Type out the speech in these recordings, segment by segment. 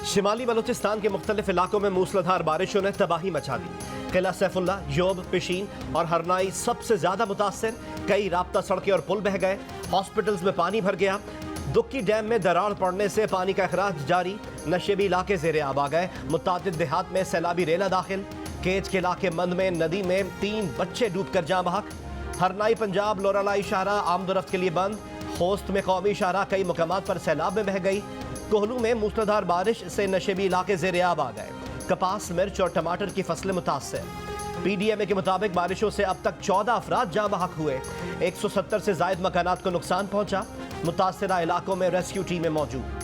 शिमाली बलूचिस्तान के मुख्तलिफ इलाकों में मूसलाधार बारिशों ने तबाही मचा दी। किला सैफुल्ला, योब, पिशीन और हरनाई सबसे ज्यादा मुतासर। कई राब्ता सड़कें और पुल बह गए। हॉस्पिटल्स में पानी भर गया। दुक्की डैम में दरार पड़ने से पानी का अखराज जारी। नशेबी इलाके ज़ेरे आब आ गए। मुतादिद देहात में सैलाबी रेला दाखिल। केज के इलाके मंद में नदी में 3 बच्चे डूब कर जाँ बहक। हरनाई पंजाब लोरालाई शाहरा आमदोरफ्त के लिए बंद। खोस्त में कौमी शाहरा कई मुकामात पर सैलाब में बह गई। कोहलू में मूसलाधार बारिश से नशेबी इलाके ज़ेरे आब आ गए। कपास, मिर्च और टमाटर की फसलें मुतासर। PDMA के मुताबिक बारिशों से अब तक 14 अफराद जाँ बहक हुए। 170 से जायद मकानात को नुकसान पहुंचा। मुतासरा इलाकों में रेस्क्यू टीमें मौजूद।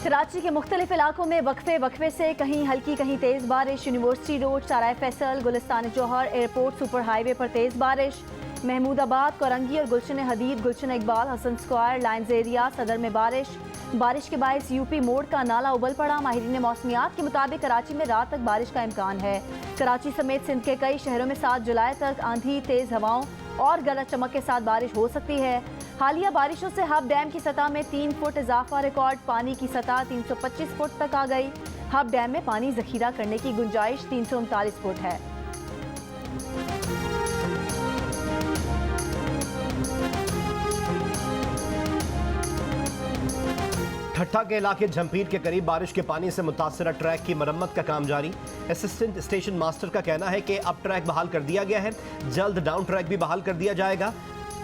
कराची के मुख्तलिफ इलाकों में वक्फे से कहीं हल्की कहीं तेज बारिश। यूनिवर्सिटी रोड, सराय Faisal, Gulistan Jauhar, airport, super highway पर तेज बारिश। महमूदाबाद, कोरंगी और Gulshan Hadeed, Gulshan Iqbal, Hasan square, lines area, Saddar में बारिश के बायस यूपी मोड़ का नाला उबल पड़ा। माहिरीन मौसमियात के मुताबिक कराची में रात तक बारिश का इम्कान है। कराची समेत सिंध के कई शहरों में 7 जुलाई तक आंधी, तेज हवाओं और गरज चमक के साथ बारिश हो सकती है। हालिया बारिशों से हब डैम की सतह में 3 फुट इजाफा रिकॉर्ड। पानी की सतह 325 फुट तक आ गई। हब डैम में पानी जखीरा करने की गुंजाइश 339 फुट है। ठट्ठा के इलाके झंपीर के करीब बारिश के पानी से मुतासरा ट्रैक की मरम्मत का काम जारी। असिस्टेंट स्टेशन मास्टर का कहना है कि अब ट्रैक बहाल कर दिया गया है। जल्द डाउन ट्रैक भी बहाल कर दिया जाएगा।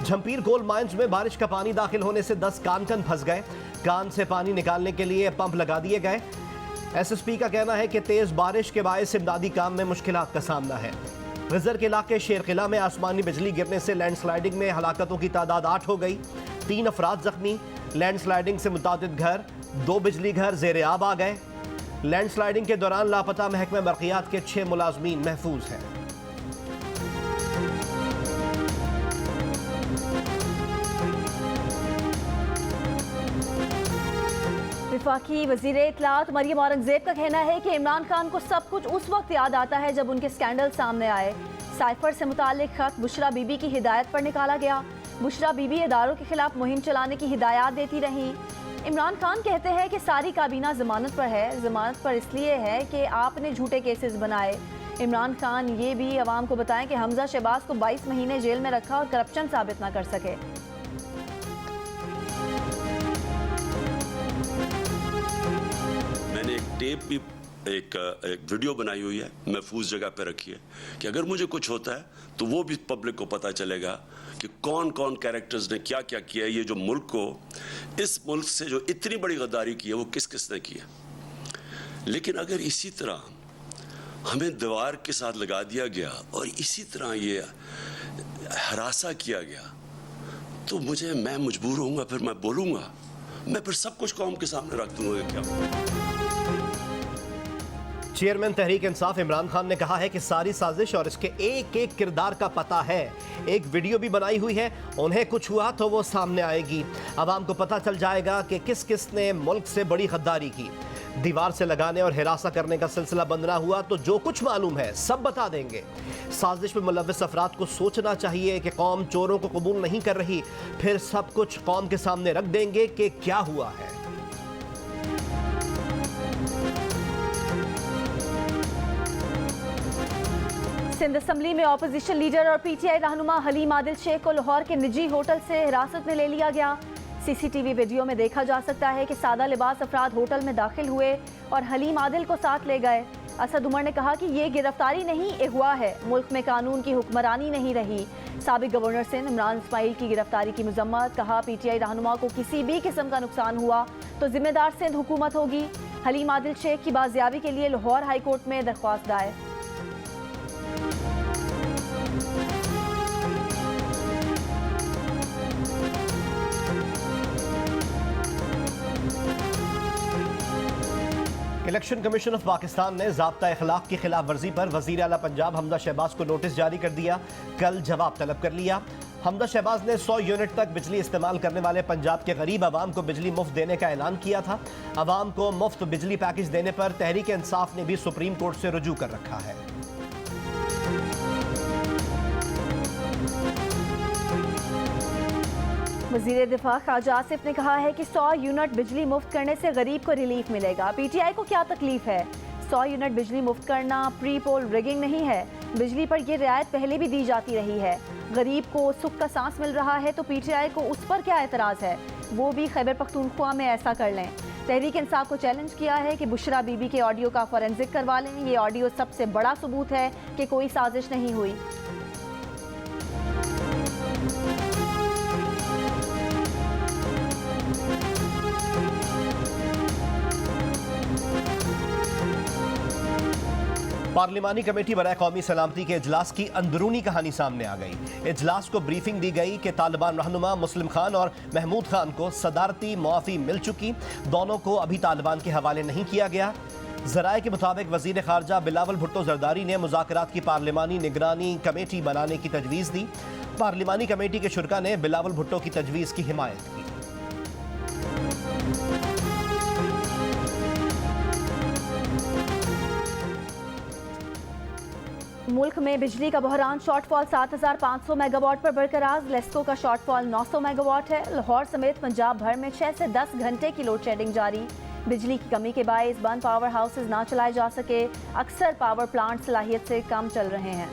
झंपीर गोल्ड माइंस में बारिश का पानी दाखिल होने से 10 कान फंस गए। कान से पानी निकालने के लिए पंप लगा दिए गए। SSP का कहना है कि तेज बारिश के बायस इमदादी काम में मुश्किलात का सामना है। गजर के इलाके शेरकिला में आसमानी बिजली गिरने से लैंडस्लाइडिंग में हलाकतों की तादाद 8 हो गई। 3 अफराद जख्मी। लैंडस्लाइडिंग से मुतादिद घर, 2 बिजली घर ज़ेरे आब आ गए। लैंडस्लाइडिंग के दौरान लापता महकमा बरक़ियात के 6 मुलाजमीन महफूज हैं। वफाकी वज़ीर इत्तलात मरियम औरंगज़ेब का कहना है कि इमरान खान को सब कुछ उस वक्त याद आता है जब उनके स्कैंडल सामने आए। साइफर से मुताल्लिक खत बुशरा बीबी की हिदायत पर निकाला गया। बुशरा बीबी इदारों के खिलाफ मुहिम चलाने की हिदायत देती रहीं। इमरान खान कहते हैं कि सारी काबीना जमानत पर है। जमानत पर इसलिए है कि आपने झूठे केसेस बनाए। इमरान खान ये भी अवाम को बताएं कि हमजा शहबाज को 22 महीने जेल में रखा और करप्शन साबित ना कर सके। मैंने एक टेप भी एक वीडियो बनाई हुई है, महफूज जगह पे रखी है कि अगर मुझे कुछ होता है तो वो भी पब्लिक को पता चलेगा कि कौन कौन कैरेक्टर्स ने क्या क्या किया। ये जो मुल्क को, इस मुल्क से जो इतनी बड़ी गद्दारी की है वो किस किस ने की है। लेकिन अगर इसी तरह हमें दीवार के साथ लगा दिया गया और इसी तरह ये हरासा किया गया तो मैं मजबूर होऊंगा, फिर मैं बोलूँगा, मैं फिर सब कुछ कौम के सामने रख दूंगा। क्या चेयरमैन तहरीक इंसाफ इमरान खान ने कहा है कि सारी साजिश और इसके एक एक किरदार का पता है। एक वीडियो भी बनाई हुई है। उन्हें कुछ हुआ तो वो सामने आएगी। आवाम को पता चल जाएगा कि किस किस ने मुल्क से बड़ी गद्दारी की। दीवार से लगाने और हिरासा करने का सिलसिला बंद ना हुआ तो जो कुछ मालूम है सब बता देंगे। साजिश में मुलव्वस अफराद को सोचना चाहिए कि कौम चोरों को कबूल नहीं कर रही, फिर सब कुछ कौम के सामने रख देंगे कि क्या हुआ है। सिंध असम्बली में ऑपोजिशन लीडर और PTI रहनुमा हलीम आदिल शेख को लाहौर के निजी होटल से हिरासत में ले लिया गया। CCTV वीडियो में देखा जा सकता है कि सादा लिबास अफराद होटल में दाखिल हुए और हलीम आदिल को साथ ले गए। असद उमर ने कहा कि ये गिरफ्तारी नहीं, अगवा है। मुल्क में कानून की हुक्मरानी नहीं रही। साबिक गवर्नर सिंध इमरान इस्माइल की गिरफ्तारी की मजम्मत। कहा PTI रहनुमा को किसी भी किस्म का नुकसान हुआ तो जिम्मेदार सिंध हुकूमत होगी। हलीम आदिल शेख की बाजियाबी के लिए लाहौर हाई कोर्ट में दरख्वास्त दायर। इलेक्शन कमीशन ऑफ पाकिस्तान ने ज़ाब्ता अखलाक की खिलाफ वर्जी पर वज़ीर आला पंजाब हमजा शहबाज को नोटिस जारी कर दिया। कल जवाब तलब कर लिया। हमजा शहबाज ने 100 यूनिट तक बिजली इस्तेमाल करने वाले पंजाब के गरीब आवाम को बिजली मुफ्त देने का ऐलान किया था। आवाम को मुफ्त बिजली पैकेज देने पर तहरीक इंसाफ ने भी सुप्रीम कोर्ट से रुजू कर रखा है। वज़ीर दिफा ख्वाजा आसिफ ने कहा है कि 100 यूनिट बिजली मुफ्त करने से गरीब को रिलीफ मिलेगा। पीटीआई को क्या तकलीफ है? 100 यूनिट बिजली मुफ्त करना प्री पोल रिगिंग नहीं है। बिजली पर यह रियायत पहले भी दी जाती रही है। गरीब को सुख का सांस मिल रहा है तो पीटीआई को उस पर क्या एतराज़ है? वो भी खैबर पख्तूनख्वा में ऐसा कर लें। तहरीक इंसाफ को चैलेंज किया है कि बुशरा बीबी के ऑडियो का फॉरेंसिक करवा लें। ये ऑडियो सबसे बड़ा सबूत है कि कोई साजिश नहीं हुई। पार्लिमानी कमेटी बराए कौमी सलामती के इजलास की अंदरूनी कहानी सामने आ गई। इजलास को ब्रीफिंग दी गई कि तालिबान रहनुमा मुस्लिम खान और महमूद खान को सदारती मुआफ़ी मिल चुकी, दोनों को अभी तालिबान के हवाले नहीं किया गया। ज़राए के मुताबिक वज़ीर ख़ारजा बिलावल भुट्टो ज़रदारी ने मुज़ाकरात की पार्लिमानी निगरानी कमेटी बनाने की तजवीज़ दी। पार्लिमानी कमेटी के शुरा ने बिलावल भुट्टो की तजवीज़ की हिमायत की। मुल्क में बिजली का बहरान शॉर्टफॉल 7,500 मेगावाट पर बरकरार। लेस्को का शॉर्टफॉल 900 मेगावाट है। लाहौर समेत पंजाब भर में 6 से 10 घंटे की लोड शेडिंग जारी। बिजली की कमी के बायस बंद पावर हाउसेज ना चलाए जा सके। अक्सर पावर प्लांट सलाहियत से कम चल रहे हैं।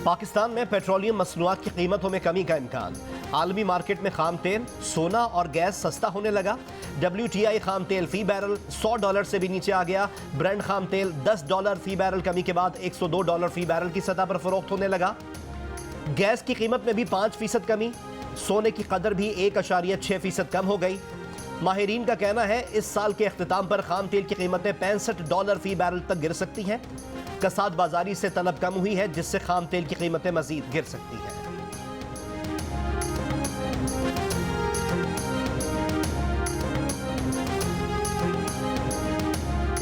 पाकिस्तान में पेट्रोलियम मसनूआत की कीमतों में कमी का इम्कान। आलमी मार्केट में खाम तेल, सोना और गैस सस्ता होने लगा। WTI खाम तेल फी बैरल $100 से भी नीचे आ गया। ब्रेंड खाम तेल $10 फी बैरल कमी के बाद $102 फी बैरल की सतह पर फरोख्त होने लगा। गैस की कीमत में भी 5% कमी। सोने की कदर भी 1.6% कम हो गई। माहिरीन का कहना है इस साल के अख्तिताम पर खाम तेल की कीमतें $65 फी बैरल तक गिर सकती हैं। कसाद बाजारी से तलब कम हुई है जिससे खाम तेल की कीमतें मजीद गिर सकती हैं।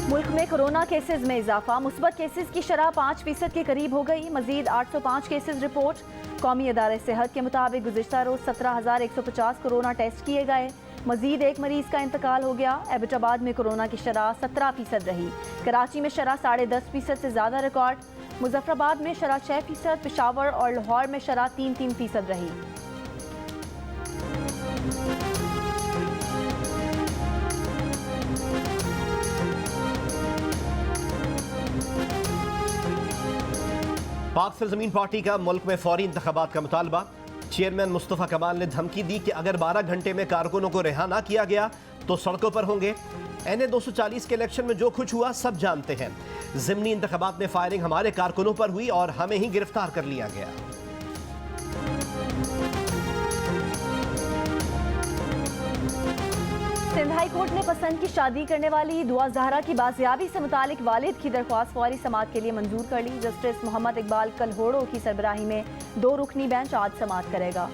मुल्क में कोरोना केसेस में इजाफा। मुस्बत केसेस की शरह 5% के करीब हो गई। मजीद 805 केसेस रिपोर्ट। कौमी अदारे सेहत के मुताबिक गुज़िश्ता रोज 17,150 कोरोना टेस्ट किए गए। मजीद एक मरीज का इंतकाल हो गया। एबटाबाद में कोरोना की शरह 17% रही। कराची में शरह 10.5% से ज़्यादा रिकॉर्ड। मुजफ्फराबाद में शरह 6%, पेशावर और लाहौर में शरह 3% रही। पाक सरजमीन पार्टी का मुल्क में फौरी इंतखाबात का मुतालबा। चेयरमैन मुस्तफ़ा कमाल ने धमकी दी कि अगर 12 घंटे में कारकुनों को रिहा ना किया गया तो सड़कों पर होंगे। NA 240 के इलेक्शन में जो कुछ हुआ सब जानते हैं। ज़िमनी इंतखाबात में फायरिंग हमारे कारकुनों पर हुई और हमें ही गिरफ्तार कर लिया गया। सिंध हाई कोर्ट ने पसंद की शादी करने वाली दुआ ज़हरा की बाजियाबी से मुतालिक वालिद की दरख्वास्त फौरी समाअत के लिए मंजूर कर ली। जस्टिस मोहम्मद इकबाल कलहोड़ो की सरबराही में 2 रुकनी बेंच आज समाअत करेगा।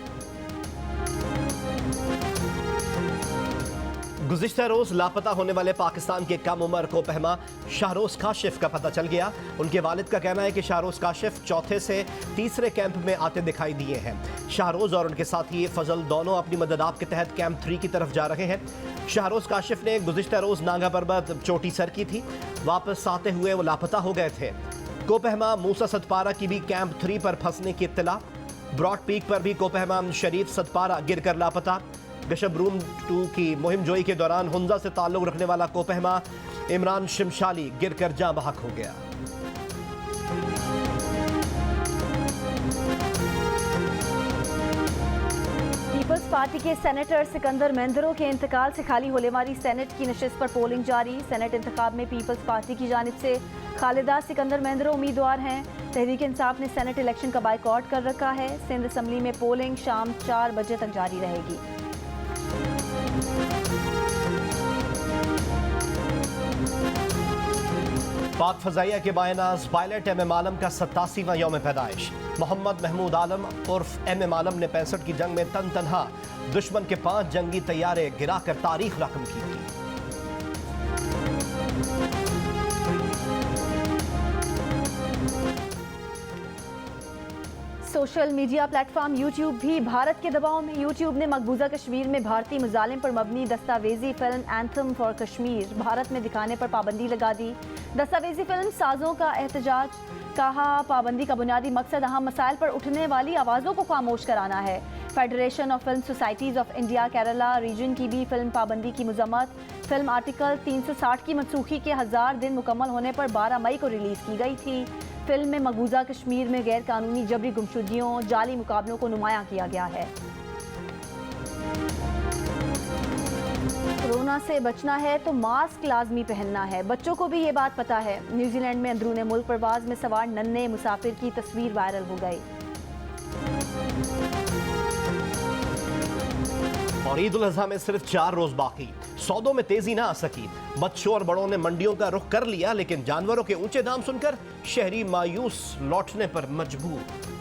गुज़िश्ता रोज़ लापता होने वाले पाकिस्तान के कम उम्र कोपहमा शाहरोज़ काशिफ का पता चल गया। उनके वालिद का कहना है कि शाहरोज़ काशिफ चौथे से तीसरे कैंप में आते दिखाई दिए हैं। शाहरोज़ और उनके साथी फजल दोनों अपनी मदद आप के तहत कैंप 3 की तरफ जा रहे हैं। शाहरोज़ काशिफ ने गुज़िश्ता रोज़ नांगा पर्वत चोटी सर की थी। वापस आते हुए वो लापता हो गए थे। कोपहमा मूसा सतपारा की भी कैंप 3 पर फंसने की इत्तला। ब्रॉड पीक पर भी कोपहमा शरीफ सतपारा गिर कर लापता। गशब रूम 2 की मुहिम जोई के दौरान हुंजा से ताल्लुक रखने वाला कोपहमा इमरान शिमशाली गिर कर जाँ बहक हो गया। पीपल्स पार्टी के सेनेटर सिकंदर मेंदरो के इंतकाल से खाली होने वाली सेनेट की नशिस्त पर पोलिंग जारी। सेनेट इंतखाब में पीपल्स पार्टी की जानिब से खालिदा सिकंदर मेंदरो उम्मीदवार हैं। तहरीक इंसाफ ने सेनेट इलेक्शन का बाइकआउट कर रखा है। सिंध असम्बली में पोलिंग शाम 4 बजे तक जारी रहेगी। पाक फजाइया के बायनाज़ पायलट MM आलम का 87वां यौम पैदाइश। मोहम्मद महमूद आलम उर्फ MM आलम ने 65 की जंग में तन तनहा दुश्मन के 5 जंगी तैयारे गिराकर तारीख रकम की थी। सोशल मीडिया प्लेटफॉर्म यूट्यूब भी भारत के दबाव में। यूट्यूब ने मकबूजा कश्मीर में भारतीय मुजालिम पर मबनी दस्तावेजी film anthem for Kashmir Bharat में दिखाने पर पाबंदी लगा दी। दस्तावेजी फिल्म साजों का एहतजाज। कहा पाबंदी का बुनियादी मकसद अहम मसाइल पर उठने वाली आवाज़ों को खामोश कराना है। Federation of film societies of India Kerala region की भी फिल्म पाबंदी की मजम्मत। फिल्म आर्टिकल 360 की मनसूखी के 1000 दिन मुकम्मल होने पर 12 मई को रिलीज़ की गई थी। फिल्म में मकबूजा कश्मीर में गैर कानूनी जबरी गुमशुदगियों जाली मुकाबलों को नुमायां किया गया है। कोरोना से बचना है तो मास्क लाजमी पहनना है, बच्चों को भी ये बात पता है। न्यूजीलैंड में अंदरूने मुल्क परवाज में सवार नन्हे मुसाफिर की तस्वीर वायरल हो गई। और ईद उल अजहा में सिर्फ 4 रोज बाकी, सौदों में तेजी ना आ सकी। बच्चों और बड़ों ने मंडियों का रुख कर लिया, लेकिन जानवरों के ऊंचे दाम सुनकर शहरी मायूस लौटने पर मजबूर।